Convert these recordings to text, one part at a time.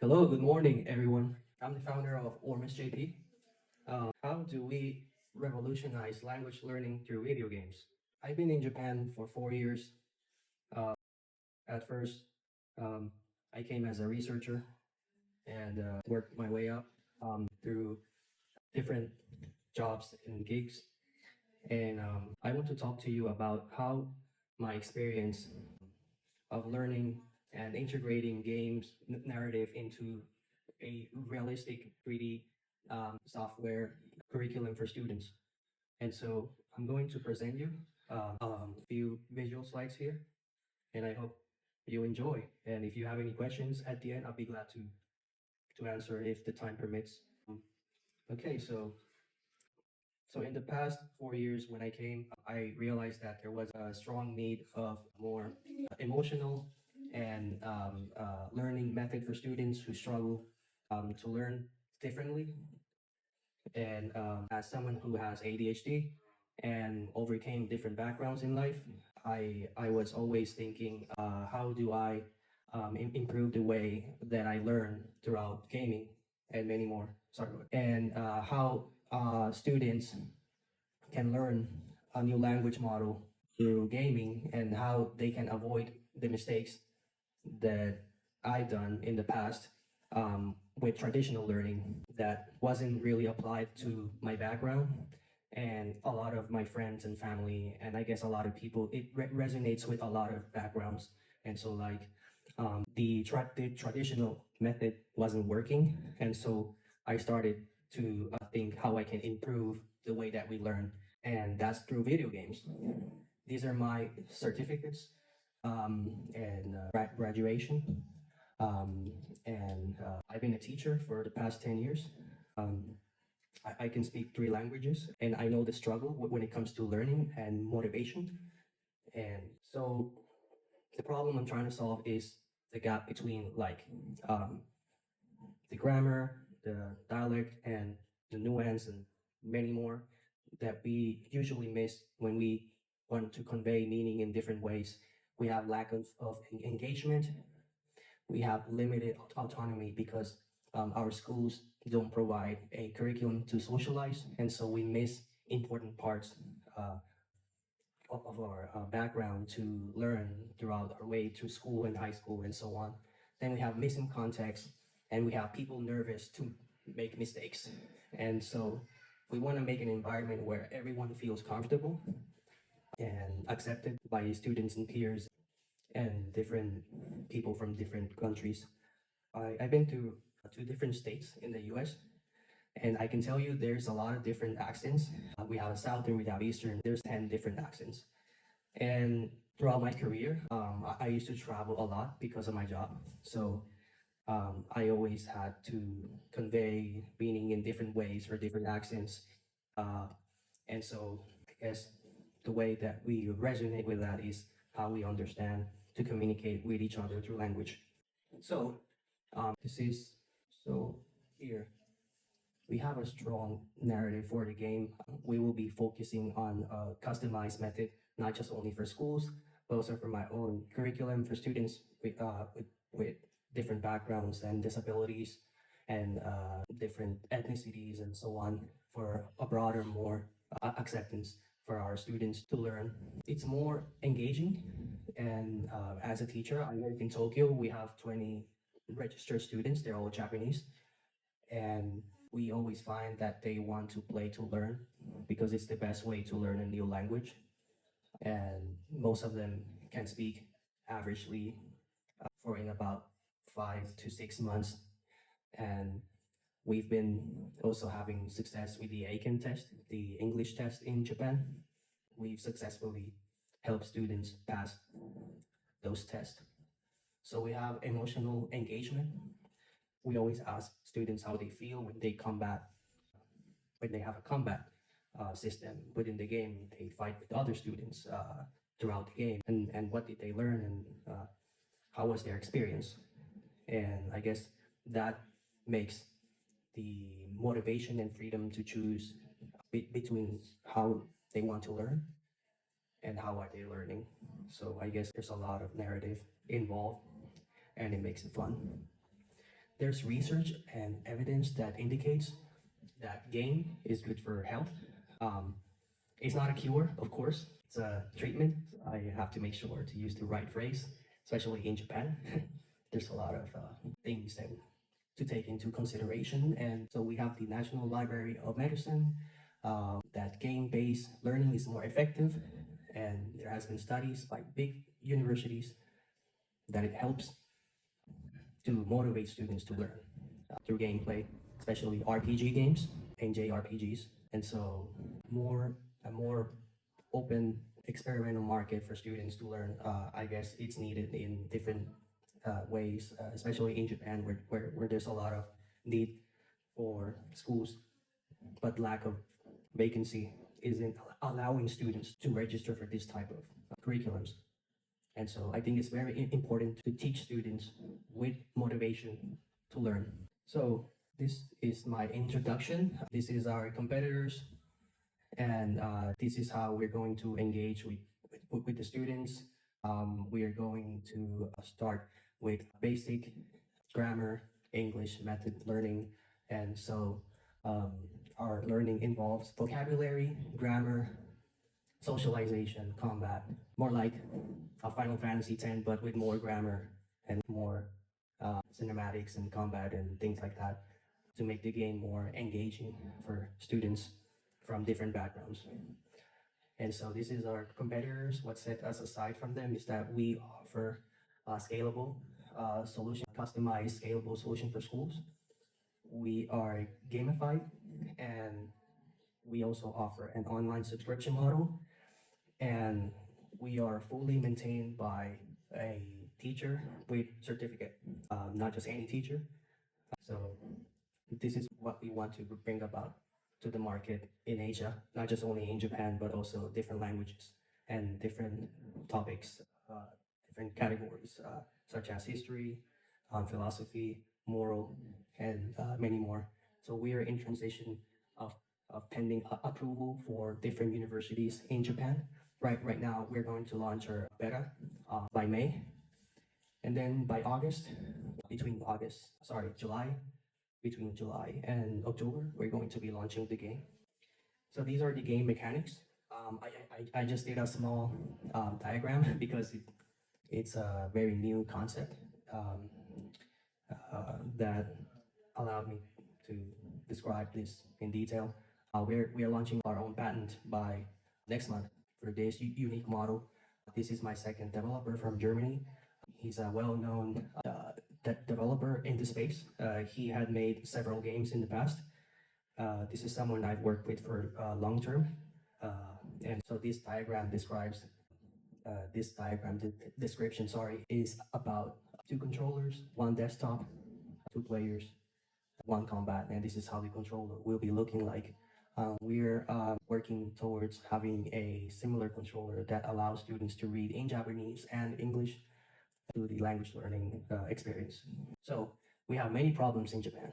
Hello, good morning, everyone. I'm the founder of OrmusJP. How do we revolutionize language learning through video games? I've been in Japan for 4 years. Uh, at first, um, I came as a researcher and worked my way up through different jobs and gigs. And I want to talk to you about how my experience of learning and integrating games narrative into a realistic 3D software curriculum for students. And so I'm going to present you a few visual slides here, and I hope you enjoy. And if you have any questions at the end, I'll be glad to answer if the time permits. Okay, so in the past 4 years when I came, I realized that there was a strong need of more emotional and learning method for students who struggle to learn differently. And as someone who has ADHD and overcame different backgrounds in life, I was always thinking, how do I improve the way that I learn throughout gaming and many more. Sorry, and how students can learn a new language model through gaming and how they can avoid the mistakes that I've done in the past with traditional learning that wasn't really applied to my background. And a lot of my friends and family, and I guess a lot of people, it resonates with a lot of backgrounds. And so, like, the traditional method wasn't working. And so I started to think how I can improve the way that we learn. And that's through video games. These are my certificates and graduation. Um, and I've been a teacher for the past 10 years. Um, I can speak three languages, and I know the struggle when it comes to learning and motivation. And so the problem I'm trying to solve is the gap between um, the grammar, the dialect, and the nuance, and many more that we usually miss when we want to convey meaning in different ways. We have lack of engagement. We have limited autonomy because our schools don't provide a curriculum to socialize, and so we miss important parts uh, of our background to learn throughout our way through school and high school and so on. Then we have missing context, and we have people nervous to make mistakes. And so we want to make an environment where everyone feels comfortable and accepted by students and peers and different people from different countries. I've been to two different states in the US, and I can tell you there's a lot of different accents. We have a Southern, we have Eastern, there's 10 different accents. And throughout my career, I used to travel a lot because of my job. So I always had to convey meaning in different ways or different accents. Uh, and so I guess the way that we resonate with that is how we understand to communicate with each other through language. So this is so here we have a strong narrative for the game. We will be focusing on a customized method, not just only for schools, but also for my own curriculum for students with different backgrounds and disabilities and different ethnicities and so on for a broader, more acceptance for our students to learn. It's more engaging. And as a teacher, I work in Tokyo. We have 20 registered students. They're all Japanese. And we always find that they want to play to learn because it's the best way to learn a new language. And most of them can speak averagely for in about 5 to 6 months. And we've been also having success with the Aiken test, the English test in Japan. We've successfully helped students pass those tests. So we have emotional engagement. We always ask students how they feel when they combat, when they have a combat system within the game. They fight with other students throughout the game, and what did they learn, and how was their experience. And I guess that makes the motivation and freedom to choose between how they want to learn and how are they learning. So I guess there's a lot of narrative involved, and it makes it fun. there's research and evidence that indicates that game is good for health. Um, it's not a cure, of course. It's a treatment. I have to make sure to use the right phrase, especially in Japan. There's a lot of things that to take into consideration. And so we have the National Library of Medicine, that game-based learning is more effective. And there has been studies by big universities that it helps to motivate students to learn through gameplay, especially RPG games and JRPGs. And so a more open experimental market for students to learn, I guess it's needed in different ways, especially in Japan where there's a lot of need for schools, but lack of vacancy isn't allowing students to register for this type of curriculums. And so I think it's very important to teach students with motivation to learn. So this is my introduction. This is our competitors, and this is how we're going to engage with the students. We are going to start with basic grammar, English method learning, and so our learning involves vocabulary, grammar, socialization, combat, more like a Final Fantasy X, but with more grammar and more cinematics and combat and things like that to make the game more engaging for students from different backgrounds. And so this is our competitors. What set us aside from them is that we offer a scalable solution, customized scalable solution for schools. We are gamified, and we also offer an online subscription model, and we are fully maintained by a teacher with certificate, not just any teacher. So this is what we want to bring about to the market in Asia, not just only in Japan, but also different languages and different topics, different categories, such as history, philosophy, moral, and many more. So we are in transition of pending approval for different universities in Japan. Right now, we're going to launch our beta by May, and then by August, July, between July and October, we're going to be launching the game. So these are the game mechanics. I just did a small diagram because it's a very new concept that allowed me to describe this in detail. We are launching our own patent by next month for this unique model. This is my second developer from Germany. He's a well-known developer in the space. He had made several games in the past. This is someone I've worked with for long term. And so this diagram describes, description, is about two controllers, one desktop, two players, one combat, and this is how the controller will be looking like. We're working towards having a similar controller that allows students to read in Japanese and English through the language learning experience. So we have many problems in Japan.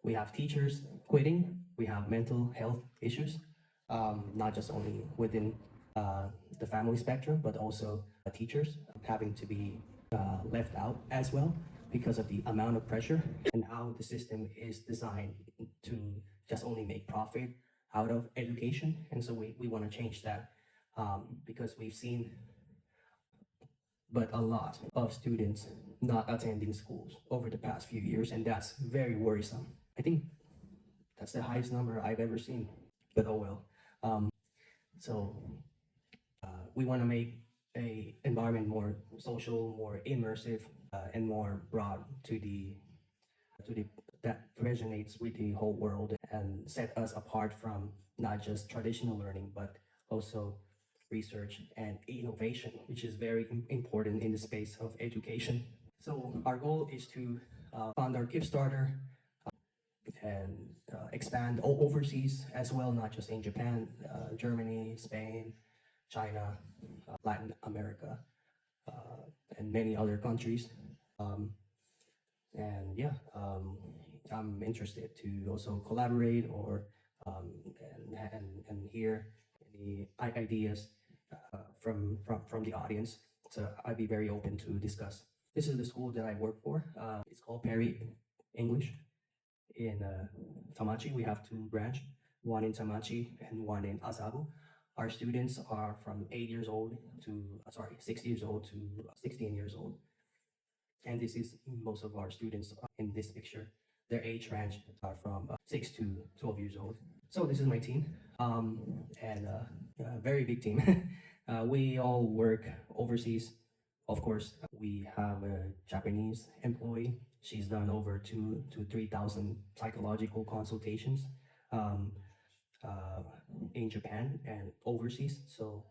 We have teachers quitting, we have mental health issues, not just only within the family spectrum, but also teachers having to be left out as well because of the amount of pressure and how the system is designed to just only make profit out of education. And so we want to change that because we've seen but a lot of students not attending schools over the past few years, and that's very worrisome. I think that's the highest number I've ever seen, but oh well. So we want to make a environment more social, more immersive, and more broad to the that resonates with the whole world and set us apart from not just traditional learning, but also research and innovation, which is very important in the space of education. So our goal is to fund our Kickstarter and expand overseas as well, not just in Japan, Germany, Spain, China, Latin America, and many other countries. And yeah, I'm interested to also collaborate or and hear any ideas from the audience. So I'd be very open to discuss. This is the school that I work for. It's called Perry English in Tamachi. We have two branch, one in Tamachi and one in Asabu. Our students are from 8 years old to 6 years old to 16 years old. And this is most of our students in this picture. Their age range are from 6 to 12 years old. So this is my team, and a very big team. We all work overseas. Of course, we have a Japanese employee. She's done over 2 to 3,000 psychological consultations um, uh, in Japan and overseas. So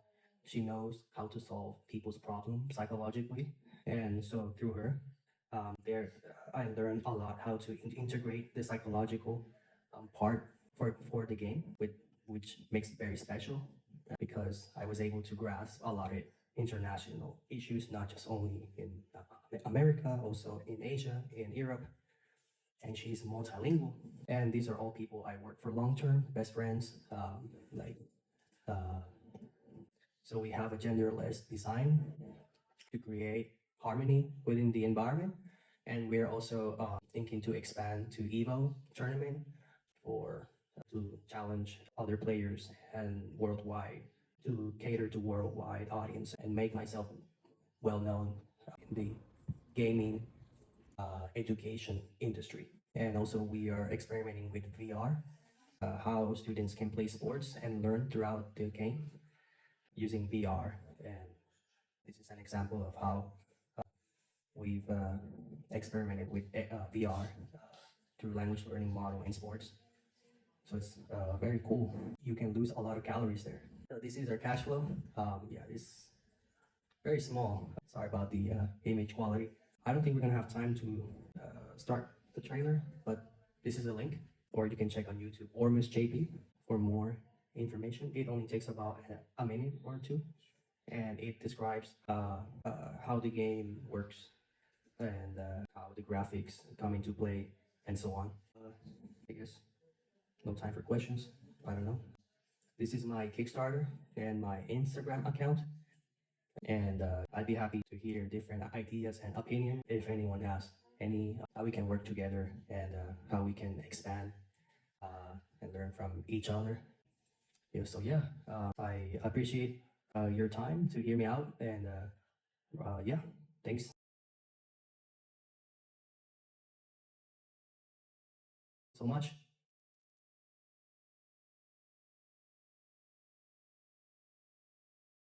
she knows how to solve people's problems psychologically. And so through her, there I learned a lot how to integrate the psychological part for the game, which makes it very special because I was able to grasp a lot of international issues, not just only in America, also in Asia, in Europe, and she's multilingual. And these are all people I work for long term, best friends. So we have a genderless design to create harmony within the environment, and we're also thinking to expand to Evo tournament or to challenge other players and worldwide to cater to worldwide audience and make myself well known in the gaming education industry. And also we are experimenting with VR, how students can play sports and learn throughout the game using VR. And this is an example of how we've experimented with VR through language learning model in sports. So it's very cool. You can lose a lot of calories there. So this is our cash flow. Yeah, it's very small. Sorry about the image quality. I don't think we're gonna have time to start the trailer, but this is a link, or you can check on YouTube, OrmusJP, for more information. It only takes about a minute or two, and it describes how the game works and how the graphics come into play and so on. I guess no time for questions. I don't know. This is my Kickstarter and my Instagram account, and I'd be happy to hear different ideas and opinion if anyone has any how we can work together and how we can expand and learn from each other. Yeah, so yeah, I appreciate your time to hear me out, and yeah, thanks so much.